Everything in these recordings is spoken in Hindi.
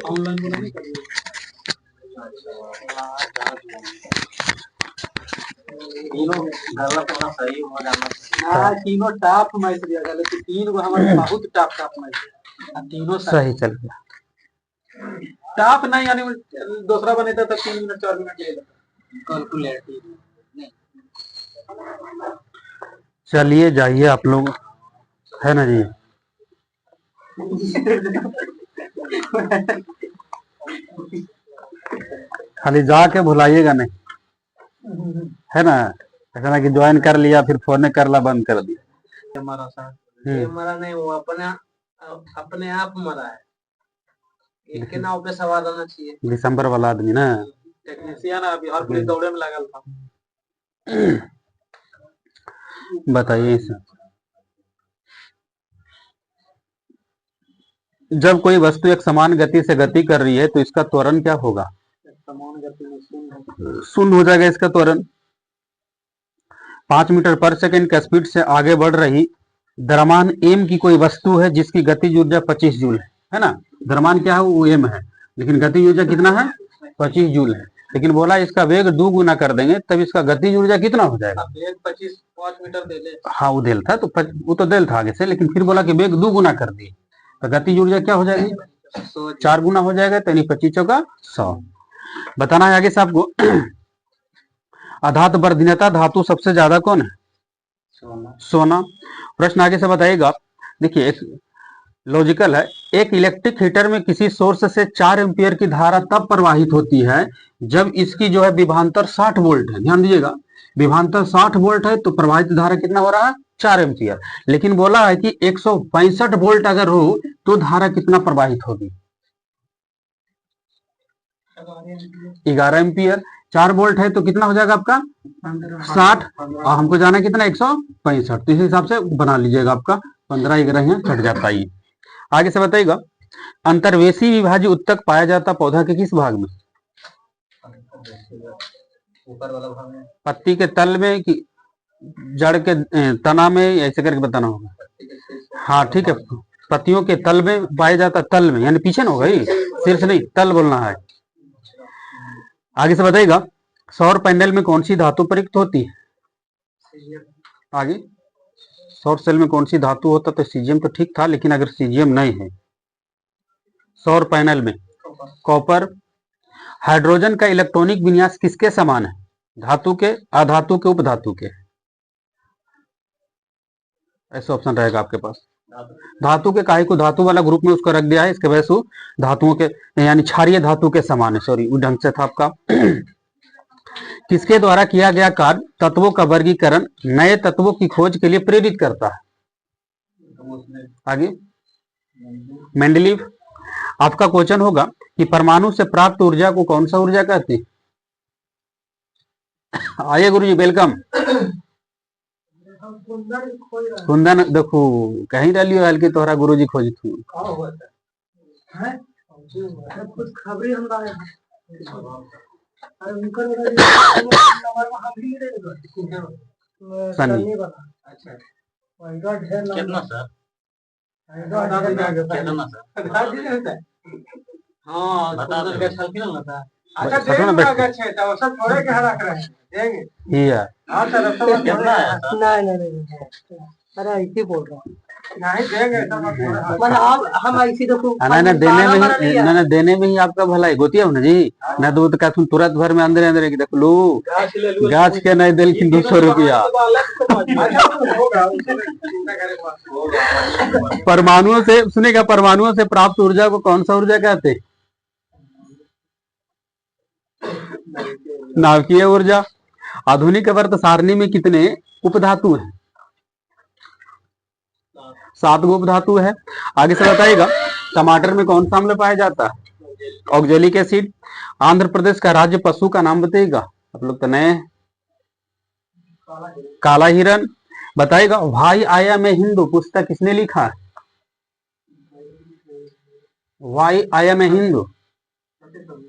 ऑनलाइन बोला नहीं करिए। तीनों गला थोड़ा सही हो जाना चाहिए। हाँ तीनों टॉप मैच दिया गया, लेकिन तीन को हमारे बहुत टॉप मैच तीनों सही चल गया। टॉप नहीं, यानी दूसरा बने था 3 मिनट 4 मिनट ले लेता कैलकुलेट। चलिए जाइए आप लोग, है ना जी। खाली जाके भुलाइएगा नहीं, है ना। ऐसा ना कि ज्वाइन कर लिया फिर फोन करना बंद कर दिया। हमारा साथ ये मरा नहीं, वो अपने आप मरा है। एक के नाव पे सवार रहना चाहिए। दिसंबर वाला आदमी ना, टेक्नीशियन अभी हर पुलिस दौड़े में लगल था। बताइए इसे। जब कोई वस्तु एक समान गति से गति कर रही है तो इसका त्वरण क्या होगा? समान गति में शून्य हो जाएगा इसका त्वरण। 5 मीटर पर सेकंड के स्पीड से आगे बढ़ रही द्रव्यमान m की कोई वस्तु है जिसकी गतिज ऊर्जा 25 जूल है ना। द्रव्यमान क्या है, वो m है, लेकिन गतिज ऊर्जा कितना है, 25 जूल है। लेकिन बोला इसका वेग 2 गुना कर देंगे तब इसका गतिज ऊर्जा कितना हो जाएगा? वेग 5 मीटर दे ले। हाँ वो देल था, तो वो तो देल था आगे से, लेकिन फिर बोला कि वेग 2 गुना कर दिए तो गतिज ऊर्जा क्या हो जाएगी, 4 गुना हो जाएगा, तो 25 चौका 100। बताना है आगे से आपको। अधातु वर्धनता धातु सबसे ज्यादा कौन है? सोना। प्रश्न आगे से बताइएगा। देखिए एक लॉजिकल है। एक इलेक्ट्रिक हीटर में किसी सोर्स से 4 एम्पियर की धारा तब प्रवाहित होती है जब इसकी जो है विभवांतर 60 वोल्ट है। ध्यान दीजिएगा, विभवांतर 60 वोल्ट है तो प्रवाहित धारा कितना हो रहा है, 4 एम्पियर। लेकिन बोला है कि 165 वोल्ट अगर हो तो धारा कितना प्रवाहित होगी? 11 एम्पियर। 4 वोल्ट है तो कितना हो जाएगा आपका 60, और हमको जाना कितना 165, तो इस हिसाब से बना लीजिएगा आपका 15 11 यहाँ कट जाता है। आगे से बताइएगा। अंतर्वेशी विभाज्य उत्तक पाया जाता पौधा के किस भाग में? ऊपर वाला भाग में, पत्ती के तल में कि जड़ के तना में, ऐसे करके बताना होगा। हाँ ठीक है, पत्तियों के तल में पाया जाता, तल में यानी पीछे ना होगा, शीर्ष नहीं, तल बोलना है। आगे से बताइएगा। सौर पैनल में कौन सी धातु प्रयुक्त होती है? आगे सौर सेल में कौन सी धातु होता, तो सीजियम तो ठीक था, लेकिन अगर सीजियम नहीं है सौर पैनल में, कॉपर। हाइड्रोजन का इलेक्ट्रॉनिक विन्यास किसके समान है? धातु के, अधातु के, उपधातु के? ऐसा ऑप्शन रहेगा आपके पास। धातु के, काहे को धातु वाला ग्रुप में उसको रख दिया है, इसके वजह से धातुओं के यानी क्षारीय धातु के समान है। सॉरी, वो ढंग से था आपका। किसके द्वारा किया गया कार्य तत्वों का वर्गीकरण नए तत्वों की खोज के लिए प्रेरित करता है? आगे मेंडलीव। आपका क्वेश्चन होगा कि परमाणु से प्राप्त ऊर्जा को कौन सा ऊर्जा कहते हैं? आइए गुरुजी, वेलकम। कुंदन देखो कहीं डालियो हल्की तोहरा गुरुजी खोजित हूँ। सनी कितना सर? हाँ बता दो। अच्छा थोड़े के हरा कर ही है। कितना है? नहीं अरे ऐसे बोल रहा हूँ, नहीं देंगे मतलब हम ऐसी देखो ना देने में ही आपका भलाई गोती है ना जी। ना दो तो कहूँ तुरंत भर में अंदर अंदर देख लो गाछ के नहीं दिल की 200 रुपया। परमाणुओं से सुनेगा, परमाणुओं से प्राप्त ऊर्जा को कौन सा ऊर्जा कहते हैं? नाभिकीय ऊर्जा। आधुनिक अवर्त सारणी में कितने उपधातु हैं? 7 गो उपधातु है। आगे से बताइएगा। टमाटर में कौन सा अम्ल पाया जाता है? Oxalic acid. आंध्र प्रदेश का राज्य पशु का नाम बताइएगा, आप लोग तो नए। काला हिरण। बताइएगा। भाई आया मैं हिंदू पुस्तक किसने लिखा है? भाई आया मैं हिंदू,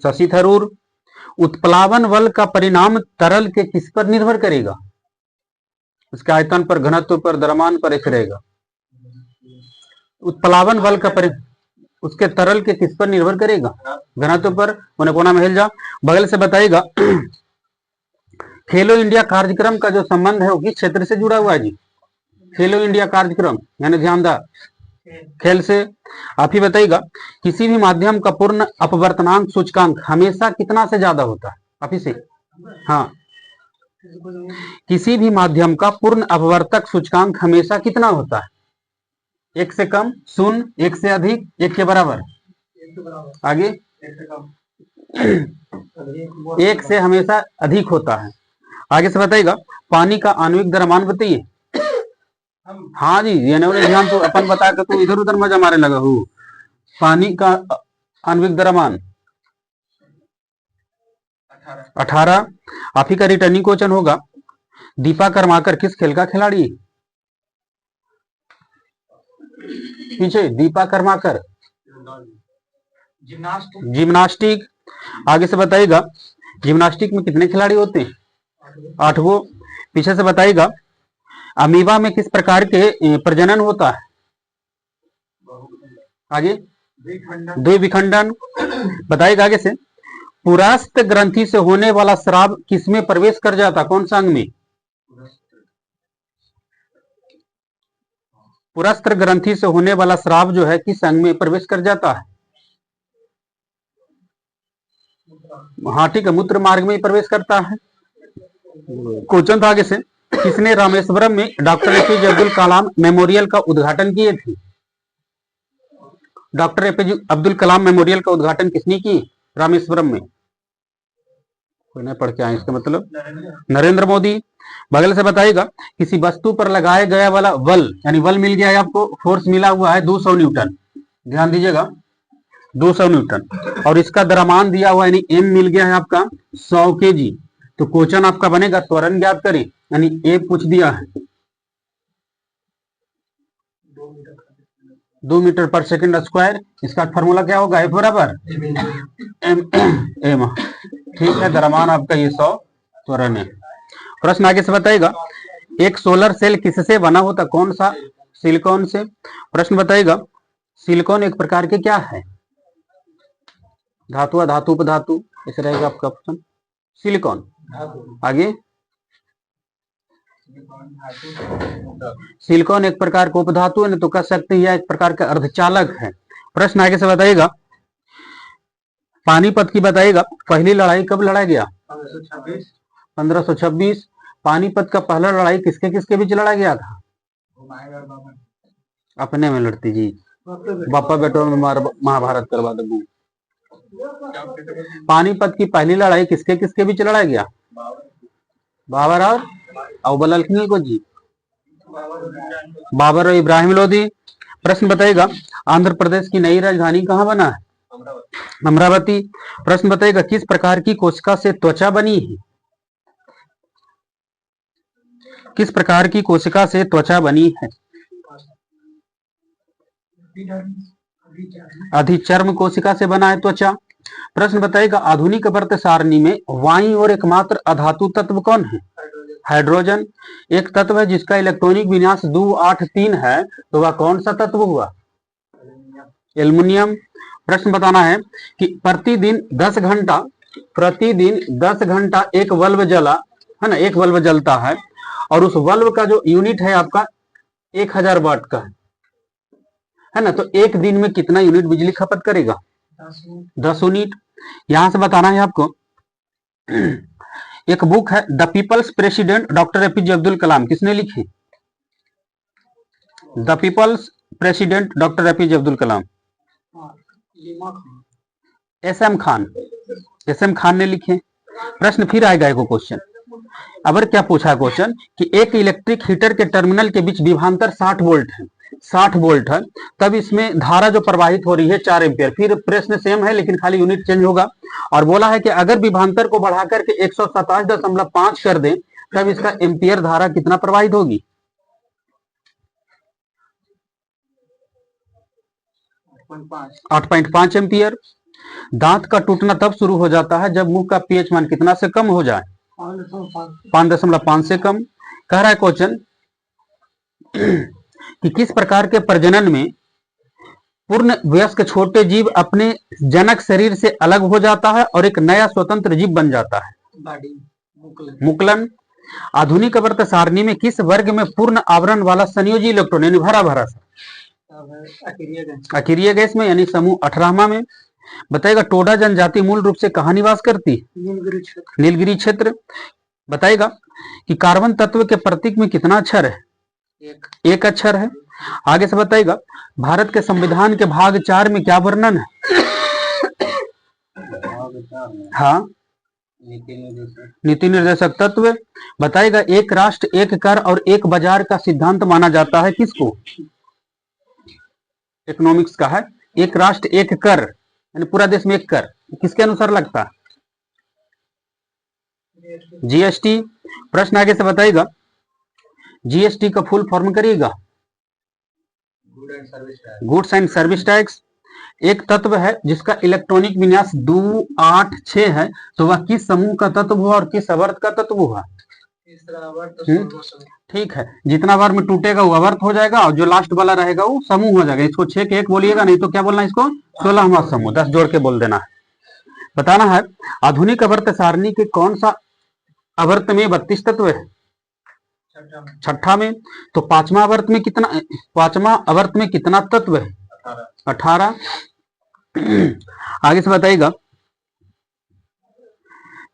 शशि थरूर। उत्प्लावन बल का परिणाम तरल के किस पर निर्भर करेगा? उसके आयतन पर, घनत्व पर, द्रव्यमान पर, एक रहेगा। उत्प्लावन बल का उसके तरल के किस पर निर्भर करेगा? घनत्व पर। कोने कोना में हिल जा। बगल से बताएगा खेलो इंडिया कार्यक्रम का जो संबंध है वो किस क्षेत्र से जुड़ा हुआ है जी? खेलो इंडिया कार्यक्रम यानी ध्यानदार खेल से। आप ही बताइएगा किसी भी माध्यम का पूर्ण अपवर्तनांक सूचकांक हमेशा कितना से ज्यादा होता है? आप ही से। हाँ, किसी भी माध्यम का पूर्ण अपवर्तक सूचकांक हमेशा कितना होता है? 1 से कम, 0, 1 से अधिक, 1 के बराबर। आगे 1 से हमेशा अधिक होता है। आगे से बताइएगा पानी का आणविक द्रव्यमान बताइए। हाँ जी, ये ध्यान तो अपन बता के तू इधर उधर मजा मारे लगा हूँ। पानी का आणविक द्रव्यमान 18। आप ही का रिटर्निंग क्वेश्चन होगा दीपा कर्माकर किस खेल का खिलाड़ी? पीछे दीपा कर्माकर जिम्नास्टिक। आगे से बताइएगा जिम्नास्टिक में कितने खिलाड़ी होते हैं? 8 गो। पीछे से बताइएगा अमीबा में किस प्रकार के प्रजनन होता है? आगे द्विविखंडन। बताइएगा आगे से पुरास्त ग्रंथि से होने वाला स्राव किसमें प्रवेश कर जाता? कौन सा अंग में? पुरस्त्र ग्रंथि से होने वाला स्राव जो है किस अंग में प्रवेश कर जाता है? हाँ ठीक है, मूत्र मार्ग में प्रवेश करता है। क्वेश्चन था आगे से किसने रामेश्वरम में डॉक्टर एपीजे अब्दुल कलाम मेमोरियल का उद्घाटन किए थे? डॉक्टर एपीजे अब्दुल कलाम मेमोरियल का उद्घाटन किसने की रामेश्वरम में? कोई नहीं पढ़ के आए, इसका मतलब नरेंद्र मोदी। बगल से बताइएगा किसी वस्तु पर लगाया गया वाला बल यानी बल मिल गया है आपको, फोर्स मिला हुआ है 200 न्यूटन। ध्यान दीजिएगा 200 न्यूटन और इसका द्रव्यमान दिया हुआ यानी एम मिल गया है आपका 100 केजी। तो क्वेश्चन आपका बनेगा त्वरण ज्ञात करें यानी ए पूछ दिया है 2 मीटर पर सेकंड स्क्वायर। इसका फॉर्मूला क्या होगा? एफ बराबर एम। ठीक है, द्रव्यमान आपका ये 100 त्वरण है। प्रश्न आगे से बताएगा एक सोलर सेल किससे बना होता? कौन सा? सिलिकॉन से। प्रश्न बताएगा सिलिकॉन एक प्रकार के क्या है? धातु, धातु, उपधातु, ऐसे रहेगा आपका ऑप्शन सिलिकॉन। आगे सिलिकॉन एक प्रकार का उपधातु है, तो कह सकते हैं एक प्रकार का अर्धचालक है। प्रश्न आगे से बताइएगा पानीपत की बताइएगा पहली लड़ाई कब लड़ा गया? 1526। पानीपत का पहला लड़ाई किसके किसके बीच लड़ा गया था? अपने में लड़ती जी, बापा बेटो में महाभारत करवा दो। पानीपत की पहली लड़ाई किसके किसके बीच लड़ा गया? बाबर और अव्वल अलखनी को जी, बाबर और इब्राहिम लोदी। प्रश्न बताइएगा आंध्र प्रदेश की नई राजधानी कहाँ बना है? अमरावती। प्रश्न बताइएगा किस प्रकार की कोशिका से त्वचा बनी है? किस प्रकार की कोशिका से त्वचा बनी है? अधिचर्म कोशिका से बना है त्वचा। प्रश्न बताइएगा आधुनिक वर्त सारणी में वाई और एकमात्र अधातु तत्व कौन है? हाइड्रोजन। एक तत्व है जिसका इलेक्ट्रॉनिक विन्यास 283 है, तो वह कौन सा तत्व हुआ? एल्युमिनियम। प्रश्न बताना है कि प्रतिदिन 10 घंटा एक बल्ब जला है ना, एक बल्ब जलता है और उस बल्ब का जो यूनिट है आपका 1000 वाट का है ना, तो एक दिन में कितना यूनिट बिजली खपत करेगा? 10 यूनिट। यहां से बताना है आपको एक बुक है the people's president doctor APJ Abdul Kalam, किसने लिखी? The people's president doctor APJ Abdul Kalam SM Khan ने लिखे। प्रश्न फिर आएगा एक क्वेश्चन। अगर क्या पूछा है क्वेश्चन कि एक इलेक्ट्रिक हीटर के टर्मिनल के बीच विभवांतर 60 वोल्ट है, 60 वोल्ट है, तब इसमें धारा जो प्रवाहित हो रही है 4 एम्पियर। फिर प्रश्न सेम है लेकिन खाली यूनिट चेंज होगा और बोला है कि अगर विभवांतर को बढ़ाकर के 127.5 कर दें तब इसका एम्पियर धारा कितना प्रवाहित होगी? 8.5 एम्पियर। दांत का टूटना तब शुरू हो जाता है जब मुंह का पीएच मान कितना से कम हो जाए? 5.5 से कम। कह रहा है क्वेश्चन कि किस प्रकार के प्रजनन में पूर्ण वयस्क छोटे जीव अपने जनक शरीर से अलग हो जाता है और एक नया स्वतंत्र जीव बन जाता है। मुकुलन। आधुनिक आवर्त सारणी में किस वर्ग में पूर्ण आवरण वाला संयोजी इलेक्ट्रॉन यानी भरा भरा अकीरिय गैस में यानी समूह 18वां में। बताएगा टोडा जनजाति मूल रूप से कहाँ निवास करती? नीलगिरी क्षेत्र। बताएगा कि कार्बन तत्व के प्रतीक में कितना अक्षर है? एक अक्षर है। आगे से बताएगा भारत के संविधान के भाग 4 में क्या वर्णन है? हाँ, नीति निर्देशक तत्व। बताएगा एक राष्ट्र एक कर और एक बाजार का सिद्धांत माना जाता है किसको? इकोनॉमिक्स का है। एक राष्ट्र एक कर यानी पूरा देश में एक कर किसके अनुसार लगता है? जीएसटी। प्रश्न आगे से बताएगा जीएसटी का फुल फॉर्म करिएगा गुड्स एंड सर्विस टैक्स। एक तत्व है जिसका इलेक्ट्रॉनिक विन्यास 2, 8, 6 है, तो वह किस समूह का तत्व हुआ और किस आवर्त का तत्व हुआ? ठीक है, जितना बार में टूटेगा वो आवर्त हो जाएगा और जो लास्ट वाला रहेगा वो समूह हो जाएगा। इसको 6 के 1 बोलिएगा, नहीं तो क्या बोलना है इसको? 16वां समूह। 10 जोड़ के बोल देना है। बताना है आधुनिक आवर्त सारणी के कौन सा आवर्त में 32 तत्व है? छठा में। तो पांचवा आवर्त में कितना तत्व है? 18। आगे से बताइएगा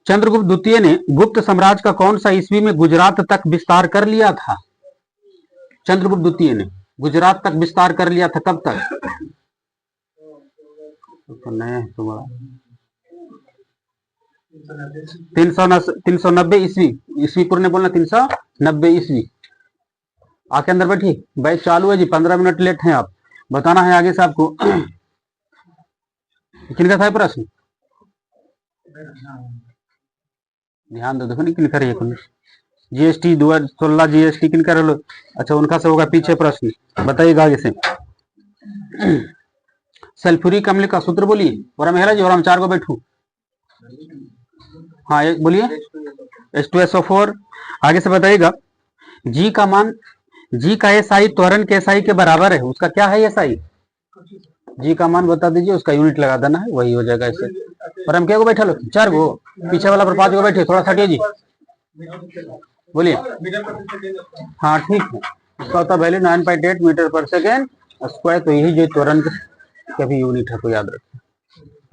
चंद्रगुप्त द्वितीय ने गुप्त साम्राज्य का कौन सा ईस्वी में गुजरात तक विस्तार कर लिया था? चंद्रगुप्त द्वितीय ने गुजरात तक विस्तार कर लिया था कब तक? तो नया तुम्हारा 390 ईस्वी पूर्ण बोलना 390 ईस्वी। आके अंदर बैठिए, बैच चालू है जी, 15 मिनट लेट हैं आप। बताना है आगे से आपको किनका था प्रश्न? ध्यान दो, देखो नहीं किन कर जीएसटी 2016 जीएसटी किन कर? अच्छा, उनका से होगा पीछे प्रश्न। बताइएगा आगे से सल्फ्यूरिक अम्ल का सूत्र बोलिए। और मेहरा जी और हम 4 को बैठू। हाँ एक बोलिए H2SO4। आगे से बताइएगा जी का मान, जी का एसआई त्वरण के एसआई के बराबर है, उसका क्या है एसआई? जी का मान बता दीजिए, उसका यूनिट लगा देना है, वही हो जाएगा ऐसे। और हम क्या को बैठा लो? 4 को, पीछे वाला पर 5 को बैठे, थोड़ा हटिए जी, बोलिए। हाँ ठीक है, उसका होता वैल्यू 9.8 मीटर पर सेकेंड स्क्वायर। तो यही जो त्वरण का भी यूनिट है, तो याद रखिए।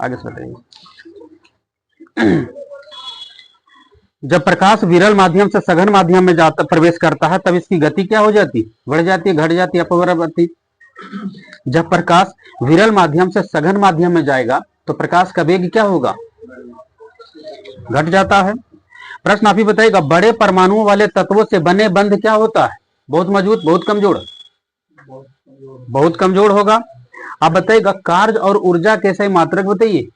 आगे से बताइए जब प्रकाश विरल माध्यम से सघन माध्यम में जाता प्रवेश करता है तब इसकी गति क्या हो जाती? बढ़ जाती है, घट जाती है, अपरिवर्तित? जब प्रकाश विरल माध्यम से सघन माध्यम में जाएगा तो प्रकाश का वेग क्या होगा? घट जाता है। प्रश्न आप ही बताइएगा बड़े परमाणुओं वाले तत्वों से बने बंध क्या होता है? बहुत मजबूत, बहुत कमजोर? बहुत कमजोर होगा। आप बताइएगा कार्य और ऊर्जा कैसे मात्रक बताइए?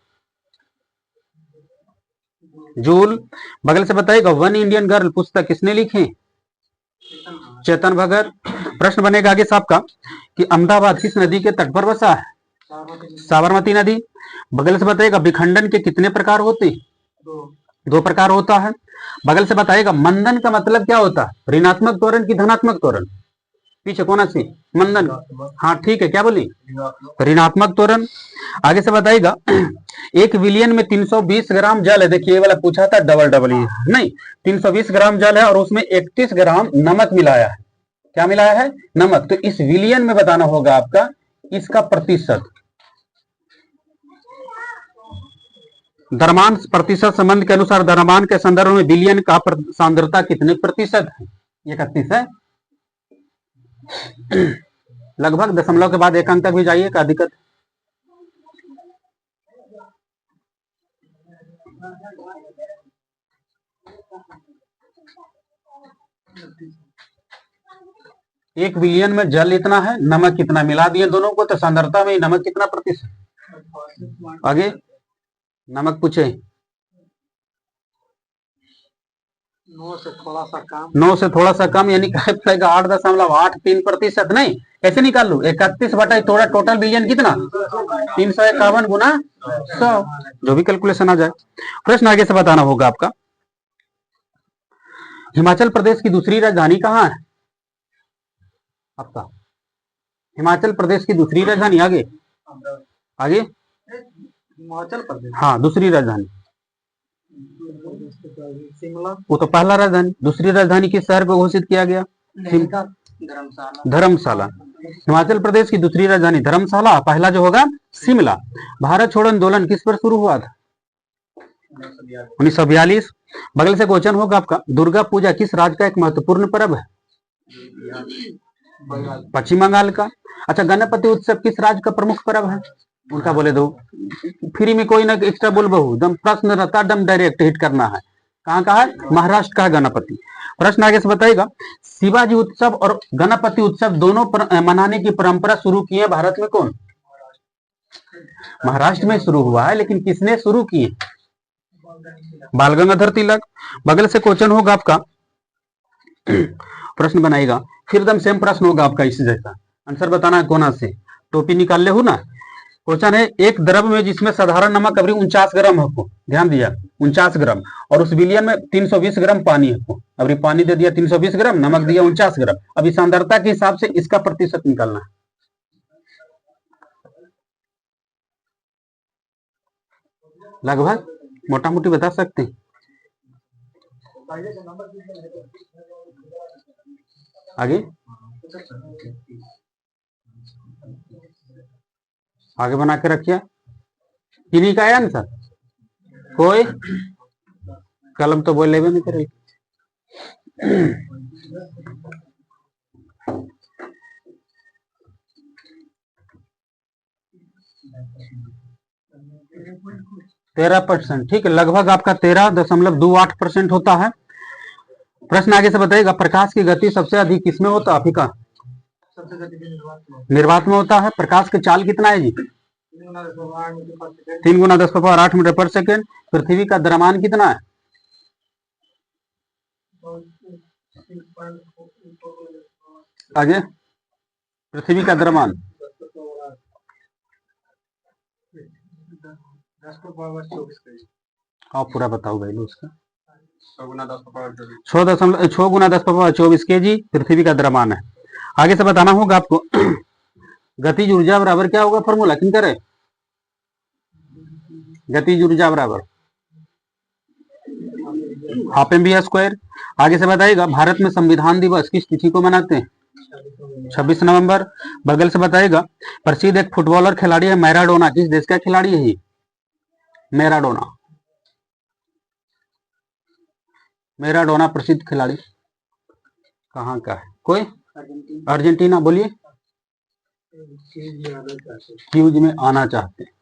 जूल। बगल से बताइएगा वन इंडियन गर्ल पुस्तक किसने लिखी? चेतन भगत। प्रश्न बनेगा आगे से आपका कि अहमदाबाद किस नदी के तट पर बसा है? साबरमती नदी। बगल से बताइएगा विखंडन के कितने प्रकार होते? 2 प्रकार होता है। बगल से बताइएगा मंदन का मतलब क्या होता है? ऋणात्मक त्वरण की धनात्मक त्वरण? पीछे कौन सी? मंदन। हाँ ठीक है, क्या बोली? ऋणात्मक त्वरण। आगे से बताइएगा 1 विलियन में 320 ग्राम जल है। देखिए ये वाला पूछा था डबल नहीं, 320 ग्राम जल है और उसमें 31 ग्राम नमक मिलाया है। क्या मिलाया है? नमक। तो इस विलियन में बताना होगा आपका इसका प्रतिशत। द्रव्यमान प्रतिशत संबंध के अनुसार द्रव्यमान के संदर्भ में विलियन का सांद्रता कितने प्रतिशत है? 31 है। लगभग दशमलव के बाद 1 अंक तक भी जाइए, का दिक्कत? एक विलियन में जल इतना है, नमक कितना, मिला दिए दोनों को तो सांद्रता में नमक कितना प्रतिशत? आगे नमक पूछे। 9 से थोड़ा सा कम। 9 से थोड़ा सा कम यानी 8.83% नहीं, ऐसे निकाल लो 31 बटा थोड़ा टोटल विलियन कितना? 351 गुना 100, जो भी कैलकुलेशन आ जाए। प्रश्न आगे से बताना होगा आपका हिमाचल प्रदेश की दूसरी राजधानी कहाँ है आपका? हिमाचल प्रदेश की दूसरी राजधानी आगे आगे हिमाचल प्रदेश। हाँ, दूसरी राजधानी। शिमला। वो तो पहला राजधानी। दूसरी राजधानी किस शहर को घोषित किया गया? धर्मशाला। धर्मशाला। हिमाचल प्रदेश की दूसरी राजधानी धर्मशाला, पहला जो होगा शिमला। भारत छोड़ो आंदोलन किस पर शुरू हुआ था? 1942। बगल से क्वेश्चन होगा आपका, दुर्गा पूजा किस राज्य का एक महत्वपूर्ण पर्व है? पश्चिम बंगाल का। अच्छा, गणपति उत्सव किस राज्य का प्रमुख पर्व है? उनका बोले दो। फ्री में कोई ना एक्स्ट्रा बोल बहु, दम प्रश्न रहता, दम डायरेक्ट हिट करना है। कहाँ का है? महाराष्ट्र का है गणपति। प्रश्न आगे से बताएगा, शिवाजी उत्सव और गणपति उत्सव दोनों मनाने की परंपरा शुरू की है भारत में कौन? महाराष्ट्र में शुरू हुआ है, लेकिन किसने शुरू की है? बाल गंगाधर तिलक। बगल से क्वेश्चन होगा आपका, प्रश्न बनाएगा, फिर दम सेम प्रश्न होगा आपका इसी जैसा, आंसर बताना है कोना से। टोपी निकाल ले हो ना। क्वेश्चन है, एक द्रव में जिसमें साधारण नमक अभी 49 ग्राम है, ध्यान दिया 49 ग्राम, और उस विलियन में 320 ग्राम पानी है। अभी पानी दे दिया 320 ग्राम, नमक दिया 49 ग्राम। अभी सांद्रता के हिसाब से इसका प्रतिशत निकालना है। लगभग मोटा मोटी बता सकते हैं। आगे आगे बना के रखिए। किन्हीं का है आंसर? कोई कलम तो बोले नहीं करे। तेरह % ठीक है, लगभग आपका 13.28% होता है। प्रश्न आगे से बताइएगा, प्रकाश की गति सबसे अधिक किसमें होता है? अफ्रीका। निर्वात में होता है। प्रकाश की चाल कितना है जी? 3 × 10⁸ मीटर पर सेकेंड। पृथ्वी का द्रव्यमान कितना है? आगे, पृथ्वी का द्रव्यमान आप पूरा बताओ भाई उसका। 6 × 10⁻24 kg पृथ्वी का द्रव्यमान है। आगे से बताना होगा आपको, गतिज ऊर्जा बराबर क्या होगा? फॉर्मूला किन करे? गतिज ऊर्जा बराबर ½ mv²। आगे से बताइएगा, भारत में संविधान दिवस किस तिथि को मनाते हैं? 26 नवंबर। बगल से बताइएगा, प्रसिद्ध एक फुटबॉलर खिलाड़ी है मैराडोना, किस देश का खिलाड़ी है? मैराडोना। मैराडोना प्रसिद्ध खिलाड़ी कहाँ का है? कोई? अर्जेंटीना। बोलिए। क्यूज में आना चाहते हैं।